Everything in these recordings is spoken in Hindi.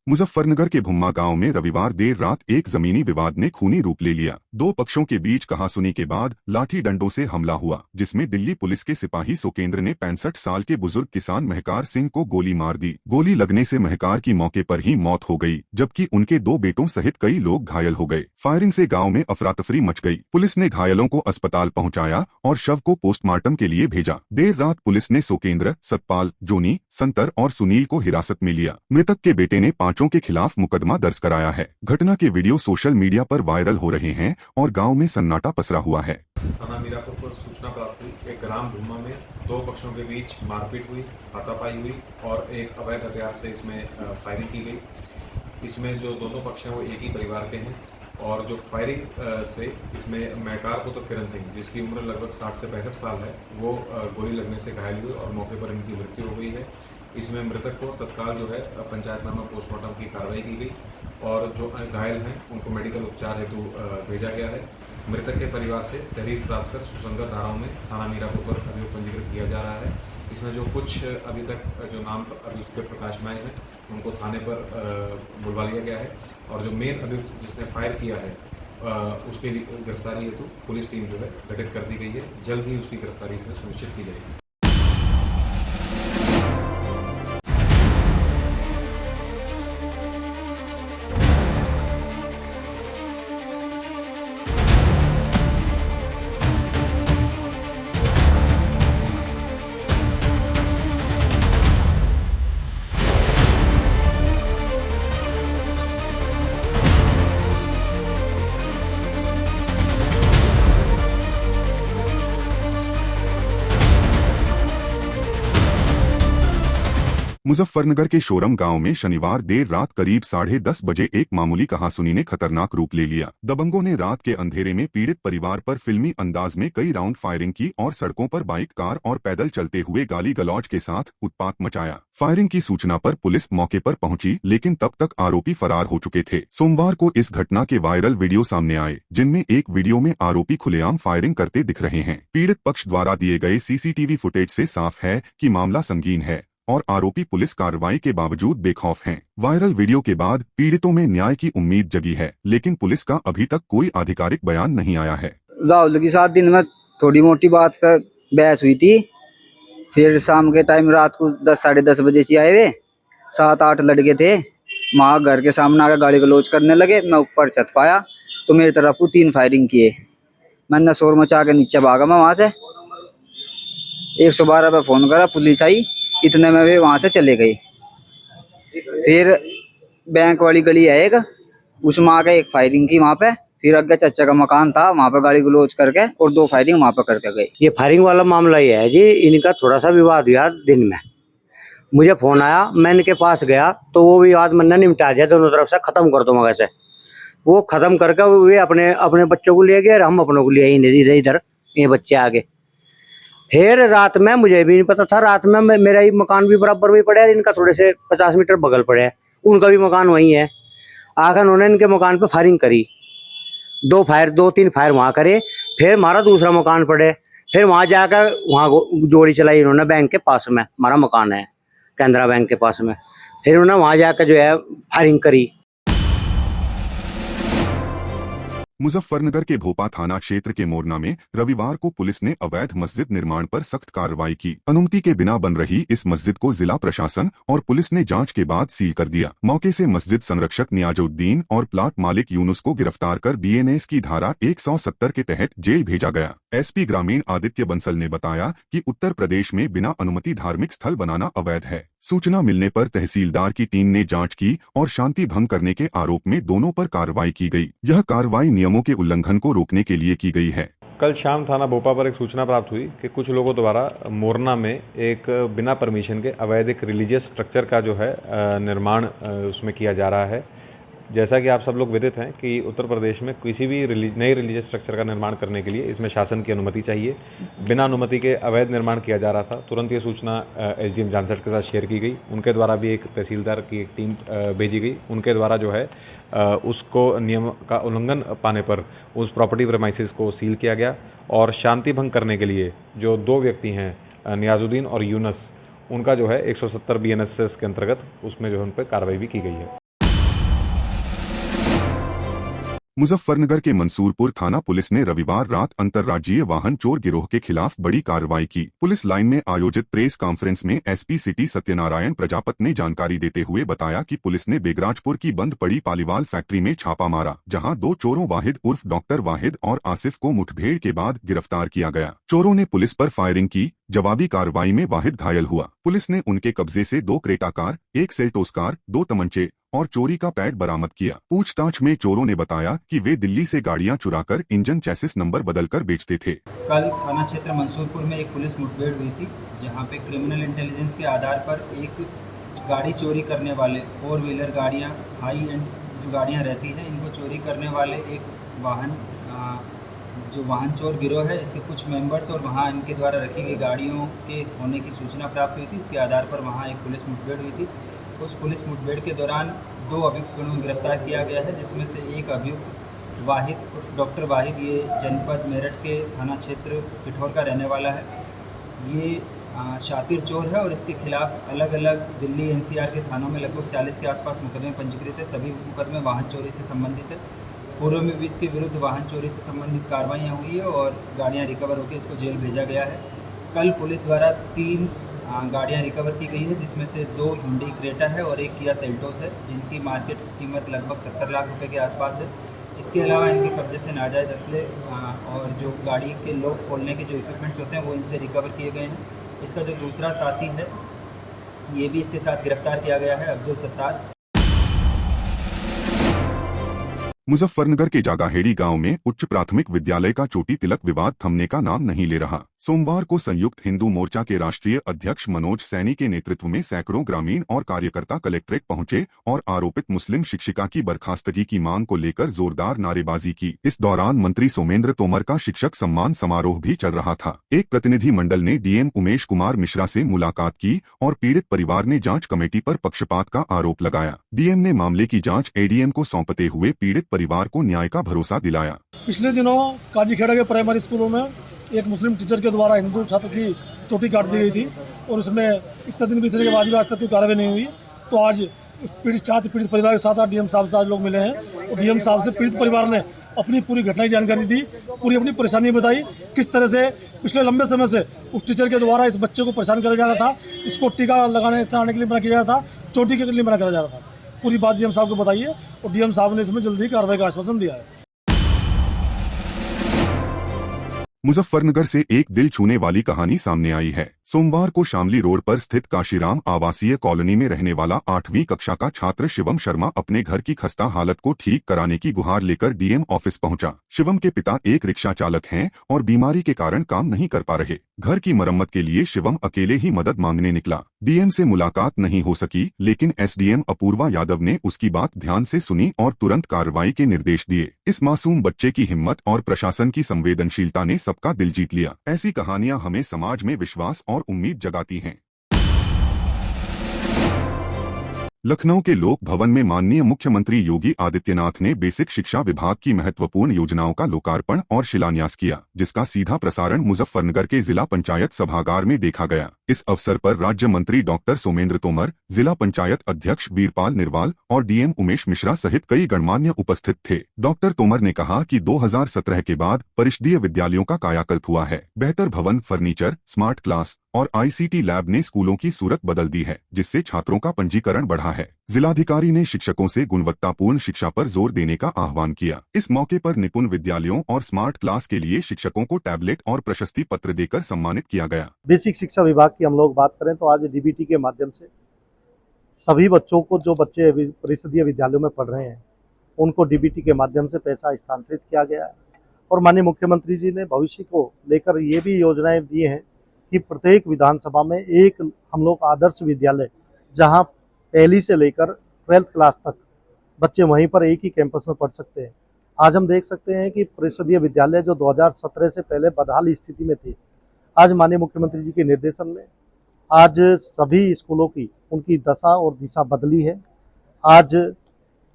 मुजफ्फरनगर के भुम्मा गांव में रविवार देर रात एक जमीनी विवाद ने खूनी रूप ले लिया। दो पक्षों के बीच कहासुनी के बाद लाठी डंडों से हमला हुआ, जिसमें दिल्ली पुलिस के सिपाही सुकेंद्र ने 65 साल के बुजुर्ग किसान महकार सिंह को गोली मार दी। गोली लगने से महकार की मौके पर ही मौत हो गई, जबकि उनके दो बेटों सहित कई लोग घायल हो गए। फायरिंग से गाँव में अफरा तफरी मच गई। पुलिस ने घायलों को अस्पताल पहुँचाया और शव को पोस्टमार्टम के लिए भेजा। देर रात पुलिस ने सुकेंद्र, सतपाल, जोनी, संतर और सुनील को हिरासत में लिया। मृतक के बेटे ने पांचों के खिलाफ मुकदमा दर्ज कराया है। घटना के वीडियो सोशल मीडिया पर वायरल हो रहे हैं और गांव में सन्नाटा पसरा हुआ है। थाना मीरापुर पर सूचना प्राप्त हुई एक ग्राम भूमा में दो पक्षों के बीच मारपीट हुई, हाथापाई हुई और एक अवैध हथियार से इसमें फायरिंग की गई। इसमें जो दोनों पक्ष हैं वो एक ही परिवार के हैं और जो फायरिंग से इसमें महकार पुत्र किरण सिंह, जिसकी उम्र लगभग 60 से 65 साल है, वो गोली लगने से घायल हुए और मौके पर इनकी मृत्यु हो गई है। इसमें मृतक को तत्काल जो है पंचायतनामा पोस्टमार्टम की कार्रवाई की गई और जो घायल हैं उनको मेडिकल उपचार हेतु भेजा गया है। मृतक के परिवार से तहरीर प्राप्त कर सुसंगत धाराओं में थाना मीरापुर पर अभियोग पंजीकृत किया जा रहा है। इसमें जो कुछ अभी तक जो नाम अभियुक्त के प्रकाश में आए हैं उनको थाने पर बुलवा लिया गया है और जो मेन अभियुक्त जिसने फायर किया है उसके गिरफ्तारी हेतु पुलिस टीम जो है गठित कर दी गई है। जल्द ही उसकी गिरफ्तारी इसमें सुनिश्चित की जाएगी। मुजफ्फरनगर के शोरम गांव में शनिवार देर रात करीब 10:30 बजे एक मामूली कहासुनी ने खतरनाक रूप ले लिया। दबंगों ने रात के अंधेरे में पीड़ित परिवार पर फिल्मी अंदाज में कई राउंड फायरिंग की और सड़कों पर बाइक, कार और पैदल चलते हुए गाली गलौज के साथ उत्पात मचाया। फायरिंग की सूचना पर पुलिस मौके पर पहुंची, लेकिन तब तक आरोपी फरार हो चुके थे। सोमवार को इस घटना के वायरल वीडियो सामने आए, जिनमें एक वीडियो में आरोपी खुलेआम फायरिंग करते दिख रहे हैं। पीड़ित पक्ष द्वारा दिए गए सीसीटीवी फुटेज से साफ है कि मामला संगीन है और आरोपी पुलिस कार्रवाई के बावजूद बेखौफ हैं। वायरल वीडियो के बाद पीड़ितों में न्याय की उम्मीद जगी है, लेकिन पुलिस का अभी तक कोई आधिकारिक बयान नहीं आया है। राहुल के साथ दिन में थोड़ी मोटी बात पर बहस हुई थी, फिर शाम के टाइम रात को 10 साढ़े 10 बजे से आए हुए 7-8 लड़के थे। वहाँ घर के सामने आकर गाड़ी गलौज करने लगे। मैं ऊपर छत पाया तो मेरी तरफ को 3 फायरिंग किए। मैंने शोर मचा के नीचे भागा। मैं वहाँ से 112 पे फोन करा, पुलिस आई। इतने में वे वहां से चले गए। फिर बैंक वाली गली है एक, उसमें आके एक फायरिंग की वहां पे। फिर अग्गे चाचा का मकान था, वहां पे गाड़ी गलौज करके और 2 फायरिंग वहां पे करके गए। ये फायरिंग वाला मामला ये है जी, इनका थोड़ा सा विवाद हुआ दिन में। मुझे फोन आया, मैं इनके पास गया तो वो विवाद मैंने निपटा दिया, दोनों तरफ से खत्म कर दूंगा। कैसे वो खत्म करके वे अपने अपने बच्चों को ले गए और हम अपनों को ले इधर इधर ये बच्चे आगे। फिर रात में मुझे भी नहीं पता था, रात में मेरा ही मकान भी बराबर में पड़ा है, इनका थोड़े से 50 मीटर बगल पड़े है, उनका भी मकान वही है। आखिर उन्होंने इनके मकान पे फायरिंग करी, 2-3 फायर वहां करे। फिर हमारा दूसरा मकान पड़े, फिर वहां जाकर वहां गोली चलाई इन्होंने बैंक के पास में, हमारा मकान है केंद्रा बैंक के पास में। फिर उन्होंने वहां जाकर जो है फायरिंग करी। मुजफ्फरनगर के भोपा थाना क्षेत्र के मोरना में रविवार को पुलिस ने अवैध मस्जिद निर्माण पर सख्त कार्रवाई की। अनुमति के बिना बन रही इस मस्जिद को जिला प्रशासन और पुलिस ने जांच के बाद सील कर दिया। मौके से मस्जिद संरक्षक नियाजुद्दीन और प्लाट मालिक यूनुस को गिरफ्तार कर बीएनएस की धारा 170 के तहत जेल भेजा गया। एसपी ग्रामीण आदित्य बंसल ने बताया कि उत्तर प्रदेश में बिना अनुमति धार्मिक स्थल बनाना अवैध है। सूचना मिलने पर तहसीलदार की टीम ने जांच की और शांति भंग करने के आरोप में दोनों पर कार्रवाई की गई। यह कार्रवाई नियमों के उल्लंघन को रोकने के लिए की गई है। कल शाम थाना भोपा पर एक सूचना प्राप्त हुई कि कुछ लोगों द्वारा मोरना में एक बिना परमिशन के अवैध एक रिलीजियस स्ट्रक्चर का जो है निर्माण उसमें किया जा रहा है। जैसा कि आप सब लोग विदित हैं कि उत्तर प्रदेश में किसी भी नए रिलीजियस स्ट्रक्चर का निर्माण करने के लिए इसमें शासन की अनुमति चाहिए। बिना अनुमति के अवैध निर्माण किया जा रहा था। तुरंत ये सूचना एसडीएम जानसठ के साथ शेयर की गई। उनके द्वारा भी एक तहसीलदार की एक टीम भेजी गई। उनके द्वारा जो है उसको नियम का उल्लंघन पाने पर उस प्रॉपर्टी प्रेमाइसेस को सील किया गया और शांति भंग करने के लिए जो 2 व्यक्ति हैं नियाजुद्दीन और यूनुस, उनका जो है 170 बीएनएस के अंतर्गत उसमें जो है उन पर कार्रवाई भी की गई है। मुजफ्फरनगर के मंसूरपुर थाना पुलिस ने रविवार रात अंतर्राज्यीय वाहन चोर गिरोह के खिलाफ बड़ी कार्रवाई की। पुलिस लाइन में आयोजित प्रेस कॉन्फ्रेंस में एसपी सिटी सत्यनारायण प्रजापत ने जानकारी देते हुए बताया कि पुलिस ने बेगराजपुर की बंद पड़ी पालीवाल फैक्ट्री में छापा मारा, जहां 2 चोरों वाहिद उर्फ डॉक्टर वाहिद और आसिफ को मुठभेड़ के बाद गिरफ्तार किया गया। चोरों ने पुलिस पर फायरिंग की। जवाबी कार्रवाई में वाहिद घायल हुआ। पुलिस ने उनके कब्जे से 2 क्रेटा कार, 1 सेल्टोस कार, 2 तमंचे और चोरी का पैड बरामद किया। पूछताछ में चोरों ने बताया कि वे दिल्ली से गाड़ियां चुराकर इंजन चैसिस नंबर बदलकर बेचते थे। कल थाना क्षेत्र मंसूरपुर में एक पुलिस मुठभेड़ हुई थी, जहां पे क्रिमिनल इंटेलिजेंस के आधार पर एक गाड़ी चोरी करने वाले 4 व्हीलर गाड़ियां, हाई एंड जो गाड़ियां रहती हैं, इनको चोरी करने वाले एक वाहन जो वाहन चोर गिरोह है, इसके कुछ मेंबर्स और वहां इनके द्वारा रखी गई गाड़ियों के होने की सूचना प्राप्त हुई थी। इसके आधार पर वहां एक पुलिस मुठभेड़ हुई थी। उस पुलिस मुठभेड़ के दौरान 2 अभियुक्त को गिरफ्तार किया गया है, जिसमें से एक अभियुक्त वाहिद उर्फ डॉक्टर वाहिद, ये जनपद मेरठ के थाना क्षेत्र पिठौर का रहने वाला है। ये शातिर चोर है और इसके खिलाफ अलग अलग दिल्ली एनसीआर के थानों में लगभग 40 के आसपास मुकदमे पंजीकृत है। सभी मुकदमे वाहन चोरी से संबंधित है। पूर्व में भी इसके विरुद्ध वाहन चोरी से संबंधित कार्रवाइयाँ हुई है और गाड़ियाँ रिकवर होकर इसको जेल भेजा गया है। कल पुलिस द्वारा 3 गाड़ियाँ रिकवर की गई है, जिसमें से 2 हुंडई क्रेटा है और 1 किया सेल्टोस है, जिनकी मार्केट कीमत लगभग 70 लाख रुपए के आसपास है। इसके अलावा इनके कब्जे से नाजायज़ असले और जो गाड़ी के लॉक खोलने के जो इक्विपमेंट्स होते हैं वो इनसे रिकवर किए गए हैं। इसका जो दूसरा साथी है, ये भी इसके साथ गिरफ्तार किया गया है, अब्दुल सत्तार। मुजफ्फरनगर के जागाहेड़ी गांव में उच्च प्राथमिक विद्यालय का चोटी तिलक विवाद थमने का नाम नहीं ले रहा। सोमवार को संयुक्त हिंदू मोर्चा के राष्ट्रीय अध्यक्ष मनोज सैनी के नेतृत्व में सैकड़ों ग्रामीण और कार्यकर्ता कलेक्ट्रेट पहुंचे और आरोपित मुस्लिम शिक्षिका की बर्खास्तगी की मांग को लेकर जोरदार नारेबाजी की। इस दौरान मंत्री सोमेंद्र तोमर का शिक्षक सम्मान समारोह भी चल रहा था। एक प्रतिनिधि मंडल ने डीएम उमेश कुमार मिश्रा से मुलाकात की और पीड़ित परिवार ने जांच कमेटी पर पक्षपात का आरोप लगाया। डीएम ने मामले की जांच एडीएम को सौंपते हुए पीड़ित परिवार को न्याय का भरोसा दिलाया। पिछले दिनों काजीखेड़ा के प्राइमरी स्कूलों में एक मुस्लिम टीचर के द्वारा हिंदू छात्र की चोटी काट दी गई थी और उसमें इतने दिन बीतने के बाद भी आज तक कोई कार्रवाई नहीं हुई। तो आज पीड़ित परिवार के साथ डीएम साहब से आज लोग मिले हैं और डीएम साहब से पीड़ित परिवार ने अपनी पूरी घटना की जानकारी दी, पूरी अपनी परेशानी बताई, किस तरह से पिछले लंबे समय से उस टीचर के द्वारा इस बच्चे को परेशान कराया जा रहा था, इसको टीका लगाने चढ़ाने के लिए मना किया जा रहा था, चोटी के लिए मना किया जा रहा था। पूरी बात डीएम साहब को बताई है और डीएम साहब ने इसमें जल्दी कार्रवाई का आश्वासन दिया है। मुजफ्फरनगर से एक दिल छूने वाली कहानी सामने आई है। सोमवार को शामली रोड पर स्थित काशीराम आवासीय कॉलोनी में रहने वाला 8वीं कक्षा का छात्र शिवम शर्मा अपने घर की खस्ता हालत को ठीक कराने की गुहार लेकर डीएम ऑफिस पहुंचा। शिवम के पिता एक रिक्शा चालक हैं और बीमारी के कारण काम नहीं कर पा रहे। घर की मरम्मत के लिए शिवम अकेले ही मदद मांगने निकला। डीएम से मुलाकात नहीं हो सकी, लेकिन एसडीएम अपूर्वा यादव ने उसकी बात ध्यान से सुनी और तुरंत कार्रवाई के निर्देश दिए। इस मासूम बच्चे की हिम्मत और प्रशासन की संवेदनशीलता ने सबका दिल जीत लिया। ऐसी कहानियां हमें समाज में विश्वास और उम्मीद जगाती हैं। लखनऊ के लोक भवन में माननीय मुख्यमंत्री योगी आदित्यनाथ ने बेसिक शिक्षा विभाग की महत्वपूर्ण योजनाओं का लोकार्पण और शिलान्यास किया, जिसका सीधा प्रसारण मुजफ्फरनगर के जिला पंचायत सभागार में देखा गया। इस अवसर पर राज्य मंत्री डॉक्टर सोमेंद्र तोमर, जिला पंचायत अध्यक्ष वीरपाल निरवाल और डीएम उमेश मिश्रा सहित कई गणमान्य उपस्थित थे। डॉक्टर तोमर ने कहा कि 2017 के बाद परिषदीय विद्यालयों का कायाकल्प हुआ है। बेहतर भवन, फर्नीचर, स्मार्ट क्लास और आईसीटी लैब ने स्कूलों की सूरत बदल दी है, जिससे छात्रों का पंजीकरण बढ़ा है। जिलाधिकारी ने शिक्षकों से गुणवत्तापूर्ण शिक्षा पर जोर देने का आह्वान किया। इस मौके पर निपुण विद्यालयों और स्मार्ट क्लास के लिए शिक्षकों को टैबलेट और प्रशस्ति पत्र देकर सम्मानित किया गया। बेसिक शिक्षा विभाग की हम लोग बात करें तो आज डीबीटी के माध्यम से सभी बच्चों को, जो बच्चे परिषदीय विद्यालयों में पढ़ रहे हैं, उनको डीबीटी के माध्यम से पैसा स्थानांतरित किया गया है। और माननीय मुख्यमंत्री जी ने भविष्य को लेकर ये भी योजनाएं दी हैं कि प्रत्येक विधानसभा में एक हम लोग आदर्श विद्यालय, जहां पहली से लेकर 12th क्लास तक बच्चे वहीं पर एक ही कैंपस में पढ़ सकते हैं। आज हम देख सकते हैं कि परिषदीय विद्यालय जो 2017 से पहले बदहाल स्थिति में थे, आज माननीय मुख्यमंत्री जी के निर्देशन में आज सभी स्कूलों की उनकी दशा और दिशा बदली है। आज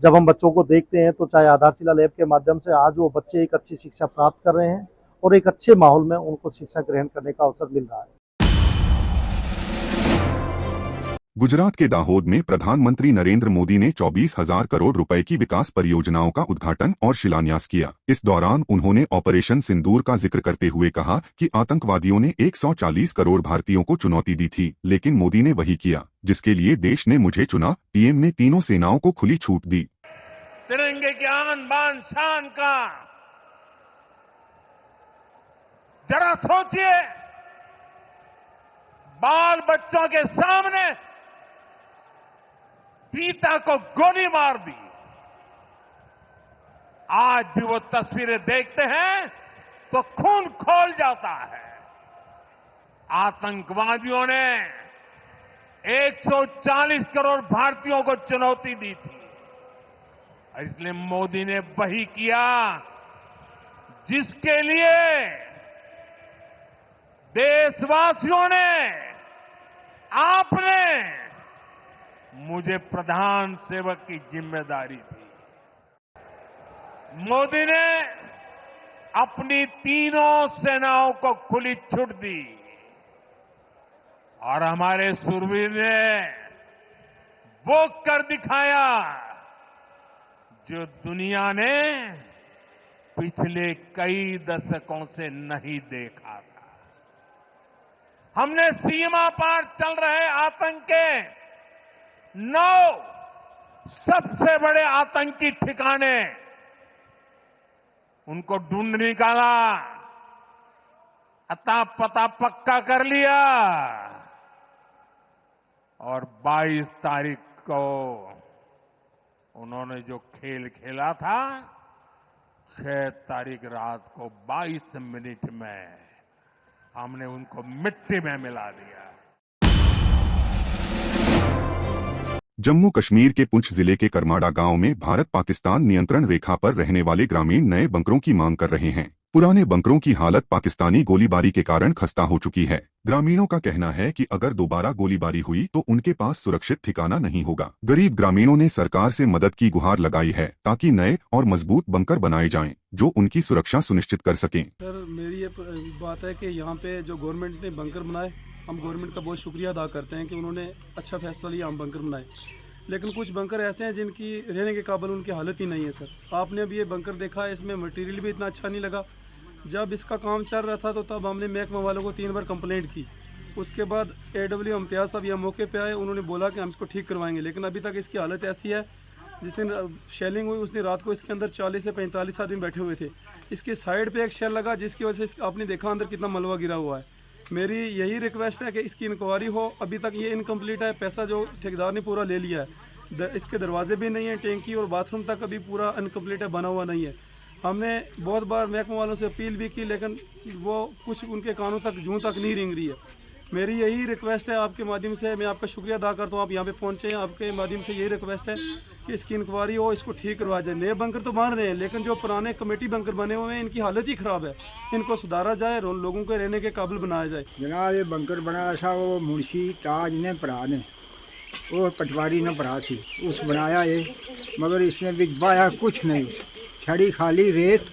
जब हम बच्चों को देखते हैं तो चाहे आधारशिला लैब के माध्यम से आज वो बच्चे एक अच्छी शिक्षा प्राप्त कर रहे हैं और एक अच्छे माहौल में उनको शिक्षा ग्रहण करने का अवसर मिल रहा है। गुजरात के दाहोद में प्रधानमंत्री नरेंद्र मोदी ने 24,000 करोड़ रुपए की विकास परियोजनाओं का उद्घाटन और शिलान्यास किया। इस दौरान उन्होंने ऑपरेशन सिंदूर का जिक्र करते हुए कहा कि आतंकवादियों ने 140 करोड़ भारतीयों को चुनौती दी थी, लेकिन मोदी ने वही किया जिसके लिए देश ने मुझे चुना। पीएम ने तीनों सेनाओं को खुली छूट दी। तिरंगे के आन बान शान का जरा सोचिए, बाल बच्चों के सामने पिता को गोली मार दी। आज भी वो तस्वीरें देखते हैं तो खून खौल जाता है। आतंकवादियों ने 140 करोड़ भारतीयों को चुनौती दी थी, इसलिए मोदी ने वही किया जिसके लिए देशवासियों ने, आपने मुझे प्रधान सेवक की जिम्मेदारी दी। मोदी ने अपनी तीनों सेनाओं को खुली छूट दी और हमारे शूरवीर ने वो कर दिखाया जो दुनिया ने पिछले कई दशकों से नहीं देखा था। हमने सीमा पार चल रहे आतंक के 9 सबसे बड़े आतंकी ठिकाने उनको ढूंढ निकाला, अता पता पक्का कर लिया और 22 तारीख को उन्होंने जो खेल खेला था, 6 तारीख रात को 22 मिनट में हमने उनको मिट्टी में मिला दिया। जम्मू कश्मीर के पुंछ जिले के करमाड़ा गांव में भारत पाकिस्तान नियंत्रण रेखा पर रहने वाले ग्रामीण नए बंकरों की मांग कर रहे हैं। पुराने बंकरों की हालत पाकिस्तानी गोलीबारी के कारण खस्ता हो चुकी है। ग्रामीणों का कहना है कि अगर दोबारा गोलीबारी हुई तो उनके पास सुरक्षित ठिकाना नहीं होगा। गरीब ग्रामीणों ने सरकार से मदद की गुहार लगाई है ताकि नए और मजबूत बंकर बनाए जाएं, जो उनकी सुरक्षा सुनिश्चित कर सकें। सर, मेरी ये बात है कि यहाँ पे जो गवर्नमेंट ने बंकर बनाए, हम गवर्नमेंट का बहुत शुक्रिया अदा करते हैं कि उन्होंने अच्छा फैसला लिया, हम बंकर बनाए। लेकिन कुछ बंकर ऐसे हैं जिनकी रहने के काबिल उनकी हालत ही नहीं है। सर, आपने अभी ये बंकर देखा है, इसमें मटेरियल भी इतना अच्छा नहीं लगा। जब इसका काम चल रहा था तो तब हमने महकमा वालों को 3 बार कंप्लेंट की। उसके बाद AW इम्तियाज साहब यहाँ मौके पे आए, उन्होंने बोला कि हम इसको ठीक करवाएंगे, लेकिन अभी तक इसकी हालत ऐसी है। जिस दिन शेलिंग हुई उस दिन रात को इसके अंदर 40 से 45 आदमी बैठे हुए थे। इसके साइड पे एक शेल लगा जिसकी वजह से आपने देखा अंदर कितना मलबा गिरा हुआ है। मेरी यही रिक्वेस्ट है कि इसकी इंक्वायरी हो। अभी तक ये इनकम्प्लीट है, पैसा जो ठेकेदार ने पूरा ले लिया है। इसके दरवाजे भी नहीं है, टैंकी और बाथरूम तक अभी पूरा अनकम्प्लीट है, बना हुआ नहीं है। हमने बहुत बार महकमा वालों से अपील भी की, लेकिन वो कुछ उनके कानों तक जूं तक नहीं रेंग रही है। मेरी यही रिक्वेस्ट है आपके माध्यम से, मैं आपका शुक्रिया अदा करता हूँ, आप यहाँ पे पहुँचे हैं। आपके माध्यम से यही रिक्वेस्ट है कि इसकी इंक्वायरी हो, इसको ठीक करवा जाए। नए बंकर तो बन रहे हैं, लेकिन जो पुराने कमेटी बंकर बने हुए हैं इनकी हालत ही ख़राब है। इनको सुधारा जाए, लोगों को रहने के काबिल बनाया जाए। जनाब, ये बंकर बनाया था वो मुंशी ताज ने भरा ने, वो पटवारी ने भरा थी, उस बनाया ये, मगर इसने बिजवाया कुछ नहीं, छड़ी खाली रेत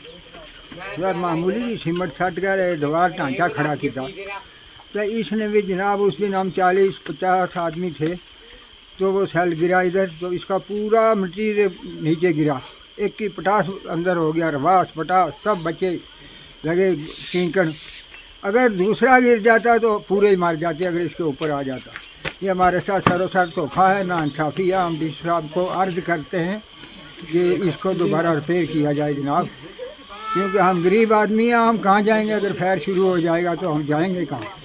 मामूली सीमेंट सट कर दीवार ढांचा खड़ा किया। तो इसने भी जनाब उस दिन हम 40-50 आदमी थे, तो वो सेल गिरा इधर, तो इसका पूरा मटीरियल नीचे गिरा। एक की पटास अंदर हो गया, रवास पटास सब बच्चे लगे चींकन। अगर दूसरा गिर जाता तो पूरे ही मार जाते अगर इसके ऊपर आ जाता। ये हमारे साथ सरोसर तोहफा है, नाइंसाफ़ी है। हम डी साहब को अर्ज़ करते हैं कि इसको दोबारा रिपेयर किया जाए जनाब, क्योंकि हम गरीब आदमी हैं, हम कहाँ जाएंगे अगर फायर शुरू हो जाएगा तो हम जाएंगे कहाँ।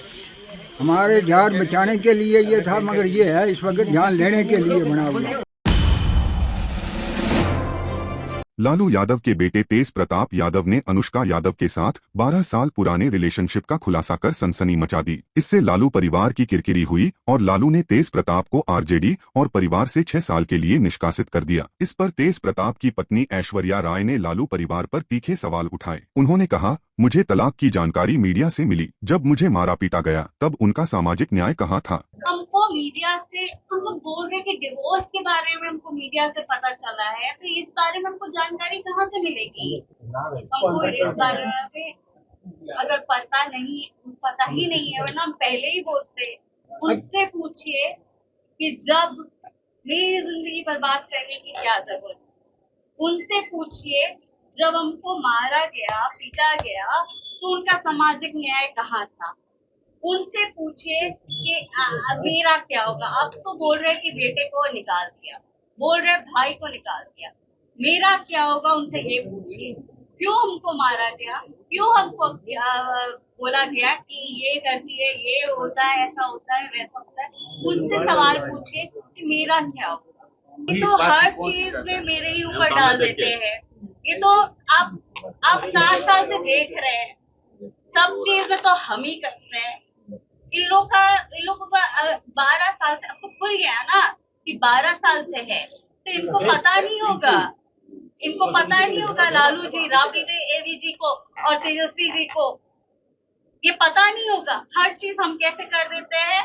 हमारे जान बचाने के लिए ये था, मगर ये है इस वक्त जान लेने के लिए बना हुआ। लालू यादव के बेटे तेज प्रताप यादव ने अनुष्का यादव के साथ 12 साल पुराने रिलेशनशिप का खुलासा कर सनसनी मचा दी। इससे लालू परिवार की किरकिरी हुई और लालू ने तेज प्रताप को आरजेडी और परिवार से 6 साल के लिए निष्कासित कर दिया। इस पर तेज प्रताप की पत्नी ऐश्वर्या राय ने लालू परिवार पर तीखे सवाल उठाए। उन्होंने कहा, मुझे तलाक की जानकारी मीडिया से मिली, जब मुझे मारा पीटा गया तब उनका सामाजिक न्याय कहाँ था। हमको मीडिया से हम लोग बोल रहे कि डिवोर्स के बारे में हमको मीडिया से पता चला है, तो इस बारे में हमको जानकारी कहाँ से मिलेगी। हमको इस बारे में अगर पता ही नहीं है, वरना हम पहले ही बोलते। उनसे पूछिए कि जब मेरी जिंदगी बर्बाद करने की क्या जरूरत है। उनसे पूछिए जब हमको मारा गया, पीटा गया, तो उनका सामाजिक न्याय कहाँ था। उनसे पूछिए कि मेरा क्या होगा। अब तो बोल रहे कि बेटे को निकाल दिया, बोल रहे भाई को निकाल दिया, मेरा क्या होगा उनसे ये पूछिए। क्यों हमको मारा गया, क्यों हमको बोला गया कि ये करती है, ये होता है, ऐसा होता है, वैसा होता है। उनसे सवाल पूछिए कि मेरा क्या होगा। ये तो हर चीज में मेरे ही ऊपर डाल देते हैं। ये तो आप 7 साल से देख रहे हैं, सब चीज में तो हम ही कर रहे हैं। इन लोगों का 12 साल से, आपको भूल गया ना कि 12 साल से है, तो इनको पता नहीं होगा, इनको पता नहीं होगा लालू जी, राबड़ी देवी जी को और तेजस्वी जी को ये पता नहीं होगा। हर चीज हम कैसे कर देते हैं,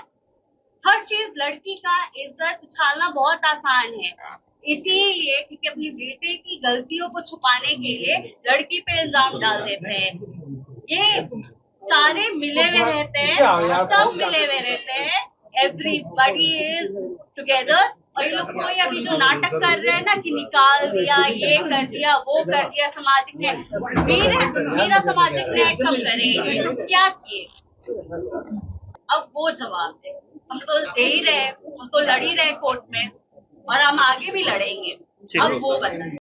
हर चीज। लड़की का इज्जत उछालना बहुत आसान है, इसीलिए क्योंकि अपनी बेटे की गलतियों को छुपाने के लिए लड़की पे इल्जाम डाल देते हैं। ये सारे मिले हुए रहते हैं, सब मिले हुए रहते हैं, एवरीबॉडी इज टुगेदर। और ये लोग कोई अभी जो नाटक कर रहे हैं ना कि निकाल दिया, ये कर दिया, वो कर दिया, सामाजिक न्याय, मेरा सामाजिक न्याय कब करेंगे, क्या किए। अब वो जवाब दे। हम तो दे ही रहे, हम तो लड़ ही रहे कोर्ट में, और हम आगे भी लड़ेंगे। अब वो बताएं।